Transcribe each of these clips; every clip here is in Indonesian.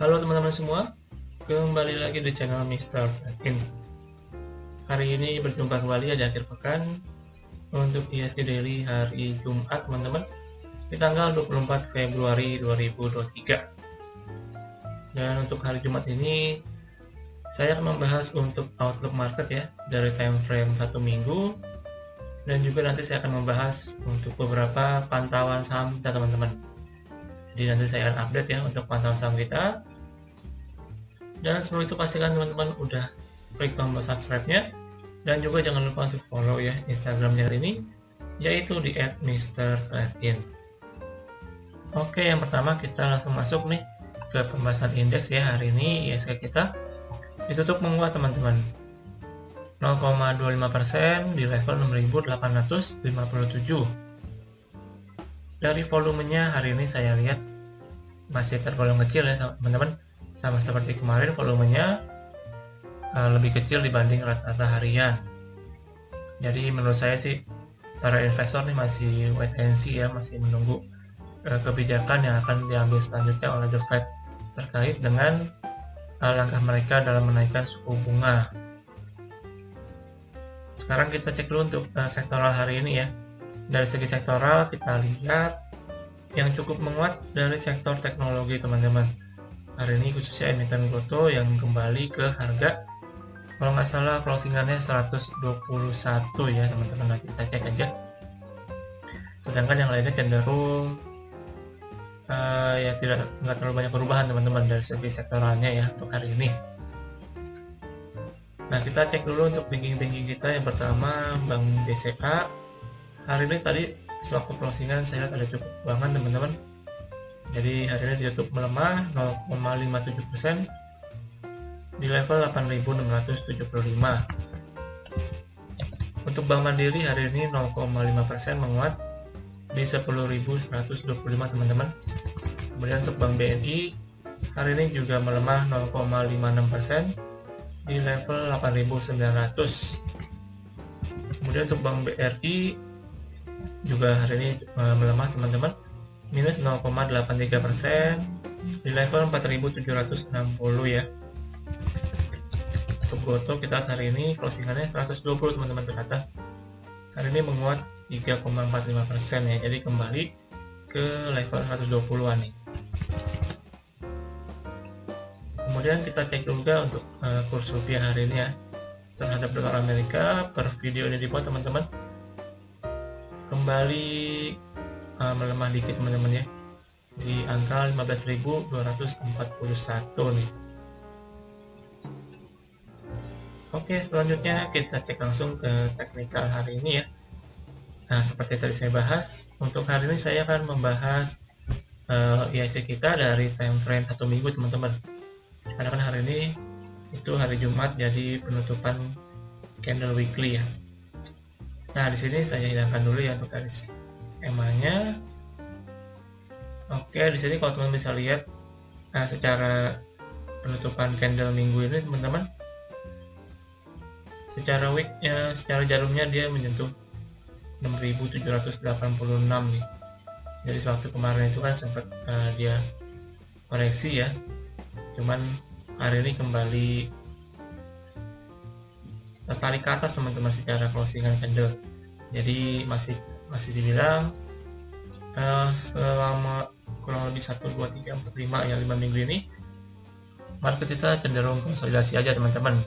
Halo teman-teman semua, kembali lagi di channel Mr. Trakin. Hari ini berjumpa kembali di akhir pekan untuk ISG Daily hari Jumat teman-teman, di tanggal 24 Februari 2023. Dan untuk hari Jumat ini saya akan membahas untuk outlook market ya, dari time frame 1 minggu, dan juga nanti saya akan membahas untuk beberapa pantauan saham kita teman-teman. Jadi nanti saya akan update ya untuk pantauan saham kita. Dan sebelum itu pastikan teman-teman udah klik tombol subscribe-nya, dan juga jangan lupa untuk follow ya Instagram channel ini, yaitu di @mrtradein. Oke, yang pertama kita langsung masuk nih ke pembahasan indeks ya. Hari ini ISG kita ditutup menguat teman-teman, 0,25% di level 6.857. Dari volumenya hari ini saya lihat masih tergolong kecil ya teman-teman, sama seperti kemarin volumenya lebih kecil dibanding rata-rata harian. Jadi menurut saya sih para investor nih masih wait and see ya, masih menunggu kebijakan yang akan diambil selanjutnya oleh The Fed terkait dengan langkah mereka dalam menaikkan suku bunga. Sekarang kita cek dulu untuk sektoral hari ini ya. Dari segi sektoral kita lihat yang cukup menguat dari sektor teknologi teman-teman. Hari ini khususnya emiten Goto yang kembali ke harga, kalau nggak salah closingannya 121 ya teman-teman, nanti saya cek aja. Sedangkan yang lainnya cenderung ya nggak terlalu banyak perubahan teman-teman dari segi sektoralnya ya untuk hari ini. Nah, kita cek dulu untuk banking kita. Yang pertama Bank BCA. Hari ini tadi sewaktu closingan saya lihat ada cukup banget teman-teman. Jadi hari ini ditutup melemah 0,57% di level 8.675. Untuk Bank Mandiri hari ini 0,5% menguat di 10.125 teman-teman. Kemudian untuk Bank BNI hari ini juga melemah 0,56% di level 8.900. Kemudian untuk Bank BRI juga hari ini melemah teman-teman, minus 0,83% di level 4.760 ya. Untuk Goto kita hari ini closingannya 120 teman-teman, ternyata hari ini menguat 3,45% ya, jadi kembali ke level 120-an nih. Kemudian kita cek juga untuk kurs rupiah hari ini ya terhadap dolar Amerika. Per video ini dibuat teman-teman kembali melemah dikit teman-teman ya, di angka 15.241 nih. Oke, selanjutnya kita cek langsung ke teknikal hari ini ya. Nah, seperti tadi saya bahas, untuk hari ini saya akan membahas IHSG kita dari time frame 1 minggu teman-teman. Karena kan hari ini itu hari Jumat, jadi penutupan candle weekly ya. Nah, di sini saya hilangkan dulu ya untuk garis EMA-nya. Oke, di sini kalau teman bisa lihat, nah secara penutupan candle minggu ini teman-teman, secara weeknya, secara jarumnya dia menyentuh 6.786 nih. Jadi waktu kemarin itu kan sempat dia koreksi ya, cuman hari ini kembali tertarik ke atas teman-teman secara closingan candle. Jadi masih dibilang selama kurang lebih 1, 2, 3, 4, 5 ya 5 minggu ini market kita cenderung konsolidasi aja teman-teman.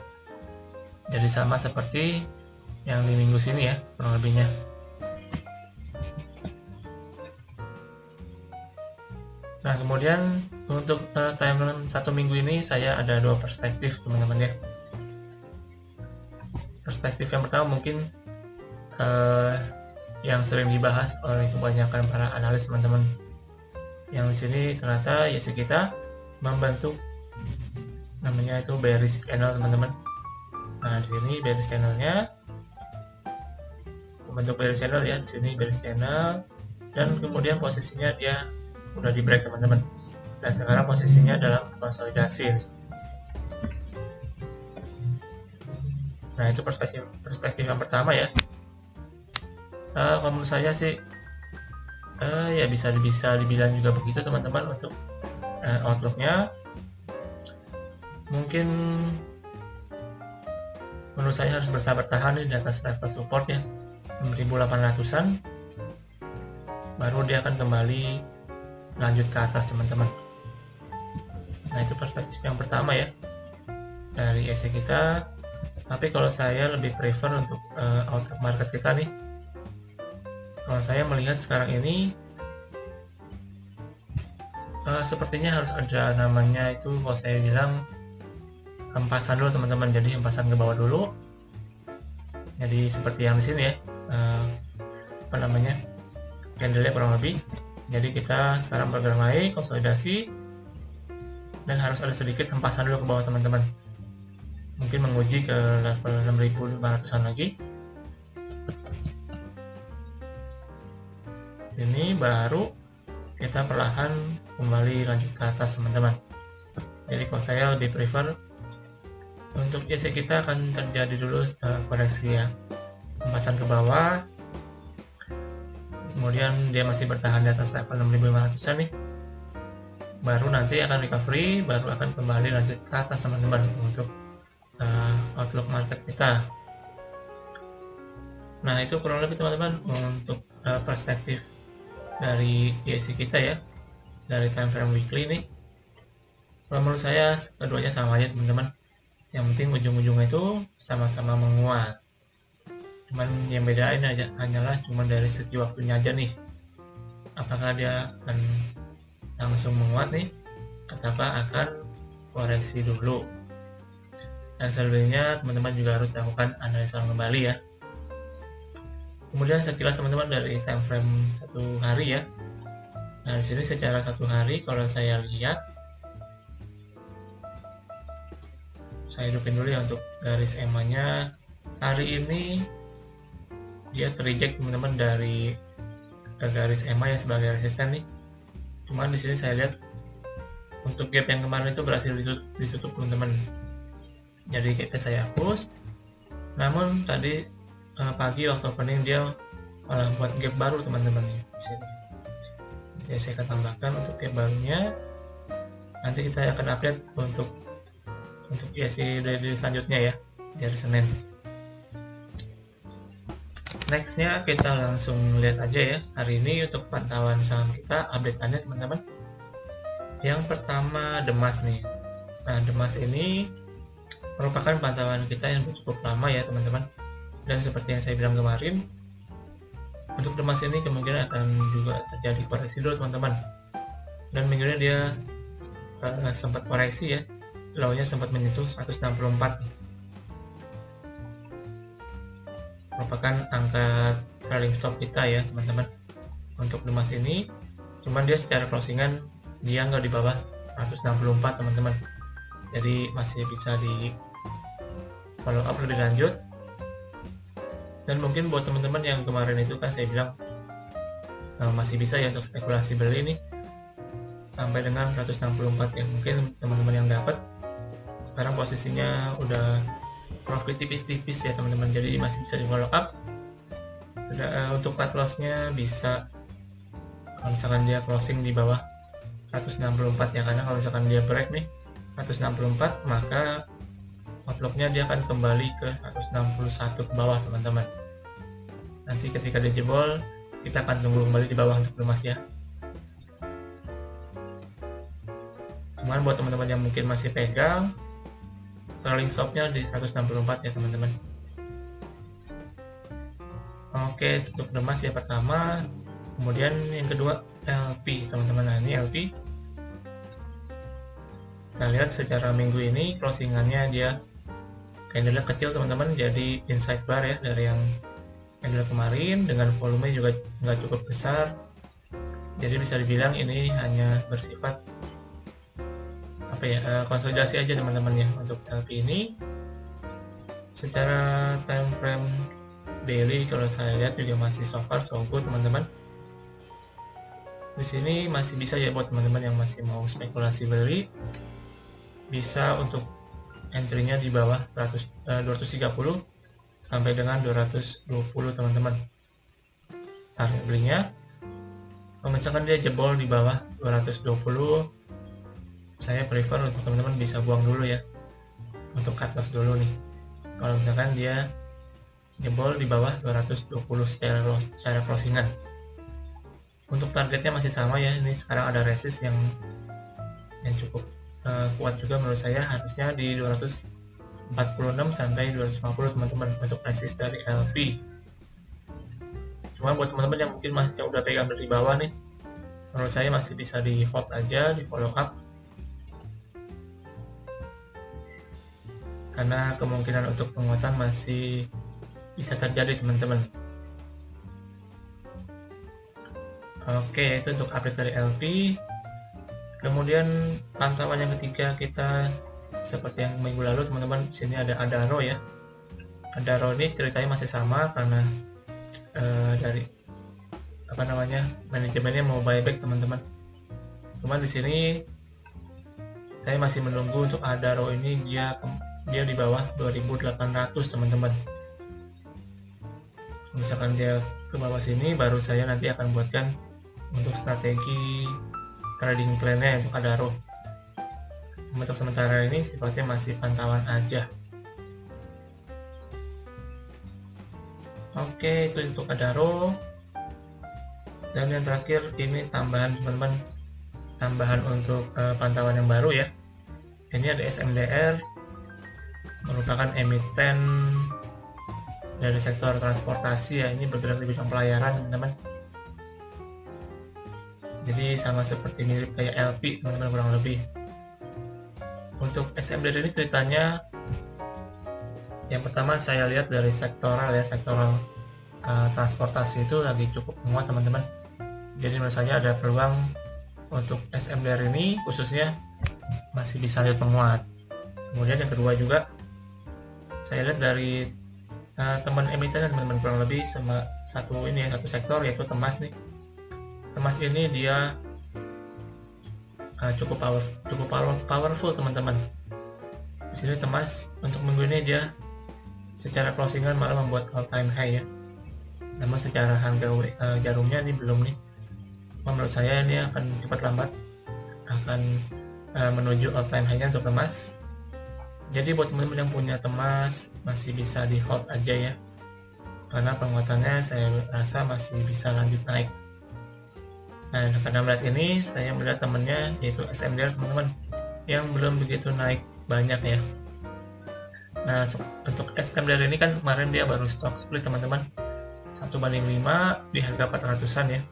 Jadi sama seperti yang di minggu sini ya kurang lebihnya. Nah, kemudian untuk timeline 1 minggu ini saya ada 2 perspektif teman-teman ya. Perspektif yang pertama mungkin yang sering dibahas oleh kebanyakan para analis teman-teman. Yang di sini ternyata IHSG kita membentuk namanya itu bearish candle teman-teman. Nah, di sini bearish channelnya membentuk bearish channel ya, di sini bearish channel, dan kemudian posisinya dia udah di break teman-teman. Dan sekarang posisinya dalam konsolidasi nih. Nah, itu perspektif yang pertama ya. Kalau menurut saya sih ya bisa dibilang juga begitu teman-teman untuk outlooknya. mungkin menurut saya harus bertahan di atas level support ya, 6.800-an, baru dia akan kembali lanjut ke atas teman-teman. Nah, itu perspektif yang pertama ya dari IHSG kita. Tapi kalau saya lebih prefer untuk outlook market kita nih, kalau saya melihat sekarang ini sepertinya harus ada namanya itu, kalau saya bilang hempasan dulu teman-teman. Jadi hempasan ke bawah dulu. Jadi seperti yang di sini ya, candle-nya kurang lebih. Jadi kita sekarang bergerak naik, konsolidasi, dan harus ada sedikit hempasan dulu ke bawah teman-teman. Mungkin menguji ke level 6.500-an lagi. Sini baru kita perlahan kembali lanjut ke atas teman-teman. Jadi kalau saya lebih prefer untuk IHSG kita akan terjadi dulu koreksi ya, hempasan ke bawah, kemudian dia masih bertahan di atas level 6.500-an nih, baru nanti akan recovery, baru akan kembali lanjut ke atas teman-teman untuk outlook market kita. Nah, itu kurang lebih teman-teman untuk perspektif dari IHSG kita ya, dari time frame weekly ini. Kalau menurut saya keduanya sama aja teman-teman, yang penting ujung-ujungnya itu sama-sama menguat. Cuman yang bedain aja hanyalah cuma dari segi waktunya aja nih, apakah dia akan langsung menguat nih ataukah akan koreksi dulu. Dan selebihnya teman-teman juga harus lakukan analisa kembali ya. Kemudian sekilas teman-teman dari time frame satu hari ya. Nah, di sini secara satu hari kalau saya lihat, saya hidupin dulu ya untuk garis EMA-nya. Hari ini dia terreject teman-teman dari garis EMA ya sebagai resisten nih. Cuman di sini saya lihat untuk gap yang kemarin itu berhasil ditutup teman-teman. Jadi gapnya saya hapus. Namun tadi pagi waktu opening dia malah buat gap baru teman-teman di sini. Jadi saya akan tambahkan untuk gap barunya. Nanti kita akan update untuk IHSG dari selanjutnya ya, dari Senin. Nextnya kita langsung lihat aja ya hari ini untuk pantauan saham kita, update-annya teman-teman. Yang pertama Demas nih. Nah, Demas ini merupakan pantauan kita yang cukup lama ya teman-teman. Dan seperti yang saya bilang kemarin, untuk Demas ini kemungkinan akan juga terjadi koreksi dulu teman-teman. Dan minggu ini dia sempat koreksi ya, low-nya sempat menyentuh 164 nih. Merupakan angka trailing stop kita ya teman-teman untuk Demas ini. Cuman dia secara closingan dia nggak di bawah 164 teman-teman. Jadi masih bisa di follow up lebih lanjut. Dan mungkin buat teman-teman yang kemarin itu kan saya bilang masih bisa ya untuk spekulasi beli ini sampai dengan 164 ya. Mungkin teman-teman yang dapat sekarang posisinya udah profit tipis-tipis ya teman-teman, jadi masih bisa di follow up. Untuk cut loss-nya bisa kalau misalkan dia closing di bawah 164 ya, karena kalau misalkan dia break nih 164 maka outlook-nya dia akan kembali ke 161 ke bawah teman-teman. Nanti ketika dia jebol kita akan tunggu kembali di bawah untuk Demas ya. Cuman buat teman-teman yang mungkin masih pegang, trailing stop-nya di 164 ya teman-teman. Oke, tutup Demas ya pertama. Kemudian yang kedua LP teman-teman. Nah, ini LP kita lihat secara minggu ini closingannya dia candle kecil teman-teman, jadi inside bar ya dari yang candle kemarin, dengan volume juga nggak cukup besar. Jadi bisa dibilang ini hanya bersifat konsolidasi aja teman-teman ya untuk LP ini. Secara time frame daily kalau saya lihat juga masih so far so good teman-teman. Di sini masih bisa ya buat teman-teman yang masih mau spekulasi beli, bisa untuk entry-nya di bawah 230 sampai dengan 220 teman-teman. Target belinya kalau misalkan dia jebol di bawah 220, saya prefer untuk teman-teman bisa buang dulu ya, untuk cut loss dulu nih. Kalau misalkan dia jebol di bawah 220 secara closingan. Untuk targetnya masih sama ya, ini sekarang ada resist yang cukup kuat juga menurut saya, harusnya di 246 sampai 250 teman-teman untuk resist dari LP. Cuma buat teman-teman yang mungkin yang udah pegang dari bawah nih, menurut saya masih bisa di hold aja, di follow up, karena kemungkinan untuk penguatan masih bisa terjadi teman-teman. Oke, itu untuk update dari LP. Kemudian pantauan yang ketiga kita seperti yang minggu lalu teman-teman, di sini ada Adaro ya. Adaro ini ceritanya masih sama karena dari manajemennya mau buyback teman-teman. Cuman di sini saya masih menunggu untuk Adaro ini dia di bawah 2.800 teman-teman. Misalkan dia ke bawah sini, baru saya nanti akan buatkan untuk strategi trading plan-nya untuk Adaro. Untuk sementara ini sifatnya masih pantauan aja. Oke, itu untuk Adaro. Dan yang terakhir ini tambahan teman-teman, tambahan untuk pantauan yang baru ya. Ini ada SMDR, merupakan emiten dari sektor transportasi ya. Ini bergerak di bidang pelayaran teman-teman. Jadi sama seperti mirip kayak LP teman-teman kurang lebih. Untuk SMDR ini ceritanya, yang pertama saya lihat dari sektoral transportasi itu lagi cukup menguat teman-teman. Jadi menurut saya ada peluang untuk SMDR ini khususnya masih bisa lihat menguat. Kemudian yang kedua juga saya lihat dari teman emiten teman-teman, kurang lebih sama satu sektor, yaitu Temas nih. Temas ini dia cukup powerful teman-teman. Di sini Temas untuk minggu ini dia secara closingan malah membuat all time high ya. Namun secara harga jarumnya ini belum nih. Menurut saya ini akan cepat lambat akan menuju all time high-nya untuk Temas. Jadi buat teman-teman yang punya Temas masih bisa di hold aja ya, karena penguatannya saya rasa masih bisa lanjut naik. Nah, karena melihat ini saya melihat temannya yaitu SMDR teman-teman yang belum begitu naik banyak ya. Nah, untuk SMDR ini kan kemarin dia baru stock split teman-teman, 1:5 di harga 400-an ya.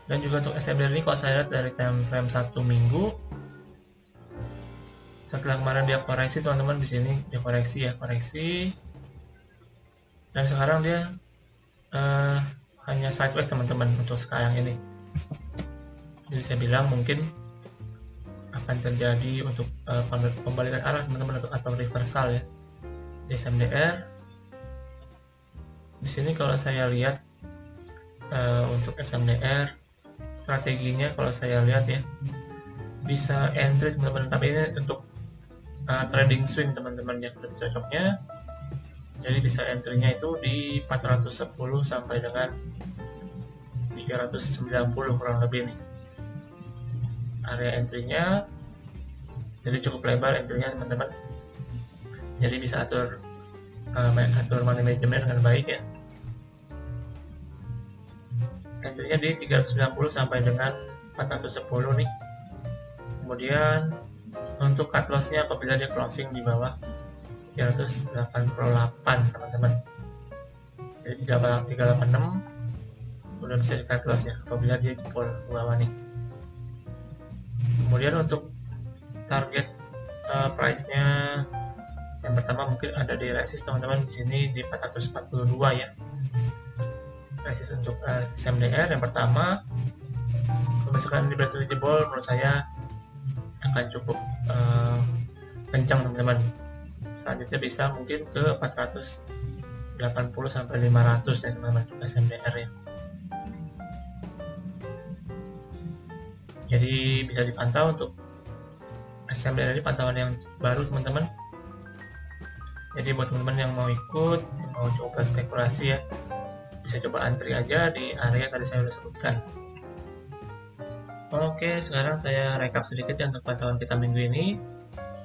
Dan juga untuk SMDR ini kalau saya lihat dari time frame 1 minggu, setelah kemarin dia koreksi teman-teman, di sini dia koreksi, dan sekarang dia hanya sideways teman-teman untuk sekarang ini. Jadi saya bilang mungkin akan terjadi untuk pembalikan arah teman-teman atau reversal ya di SMDR. Di sini kalau saya lihat untuk SMDR strateginya kalau saya lihat ya bisa entry teman-teman, tapi ini untuk trading swing teman-teman yang lebih cocoknya. Jadi bisa entry-nya itu di 410 sampai dengan 390 kurang lebih nih area entry-nya. Jadi cukup lebar entry-nya teman-teman. Jadi bisa atur money management dengan baik ya. Entry-nya di 390 sampai dengan 410 nih. Kemudian untuk cut loss-nya apabila dia closing di bawah 388 teman-teman. Jadi 386 udah bisa di cut loss ya apabila dia jebol ke bawah nih. Kemudian untuk target price-nya yang pertama mungkin ada di resist teman-teman, di sini di 442 ya. Resist untuk SMDR yang pertama, kalau misalkan di berhasil jebol menurut saya akan cukup kencang teman-teman. Selanjutnya bisa mungkin ke 480 sampai 500 ya teman-teman untuk SMDR ya. Jadi bisa dipantau untuk SMDR ini, pantauan yang baru teman-teman. Jadi buat teman-teman yang mau ikut, mau coba spekulasi ya, bisa coba antri aja di area tadi saya sudah sebutkan. Oke, sekarang saya rekap sedikit ya untuk pantauan kita minggu ini.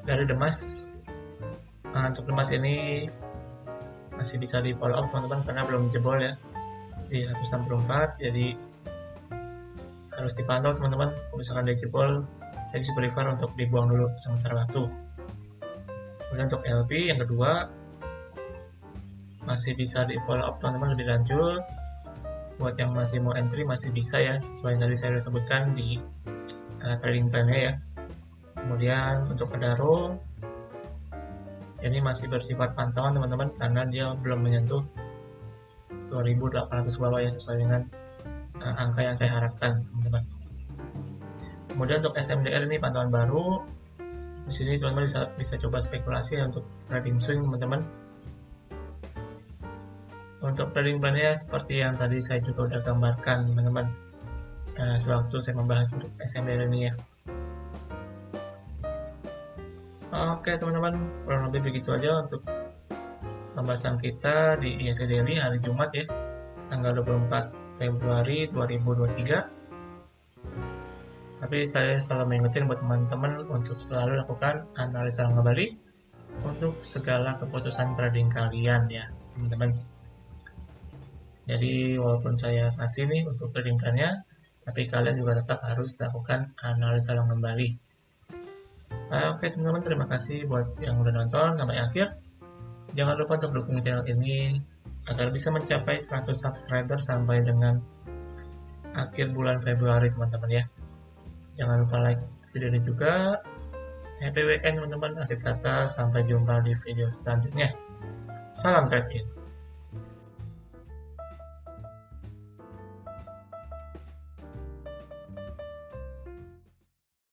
dari Demas. Untuk Demas ini masih bisa di follow up teman-teman karena belum jebol ya di 164, jadi harus dipantau teman-teman. Kalau misalkan dia jebol, saya sih prefer untuk dibuang dulu sementara waktu. Kemudian untuk LP yang kedua masih bisa di follow up teman-teman lebih lanjut. Buat yang masih mau entry masih bisa ya, sesuai yang tadi saya sudah sebutkan di trading plan-nya ya. Kemudian untuk Adaro ini masih bersifat pantauan teman-teman karena dia belum menyentuh 2800 bawah ya, sesuai dengan angka yang saya harapkan teman-teman. Kemudian untuk SMDR ini pantauan baru. Di sini teman-teman bisa coba spekulasi ya, untuk trading swing teman-teman. Untuk trading plan-nya seperti yang tadi saya juga udah gambarkan teman-teman sewaktu saya membahas untuk SMDR ini ya. Oke teman-teman, kurang lebih begitu aja untuk pembahasan kita di IHSG Daily hari Jumat ya, tanggal 24 Februari 2023. Tapi saya selalu mengingatkan buat teman-teman untuk selalu lakukan analisa kembali untuk segala keputusan trading kalian ya teman-teman. Jadi walaupun saya kasih nih untuk trading plan-nya, tapi kalian juga tetap harus lakukan analisa kembali. Oke teman-teman, terima kasih buat yang udah nonton sampai akhir. Jangan lupa untuk dukung channel ini agar bisa mencapai 100 subscriber sampai dengan akhir bulan Februari teman-teman ya. Jangan lupa like video ini juga. Happy weekend teman-teman. Akhir kata, sampai jumpa di video selanjutnya. Salam trade in.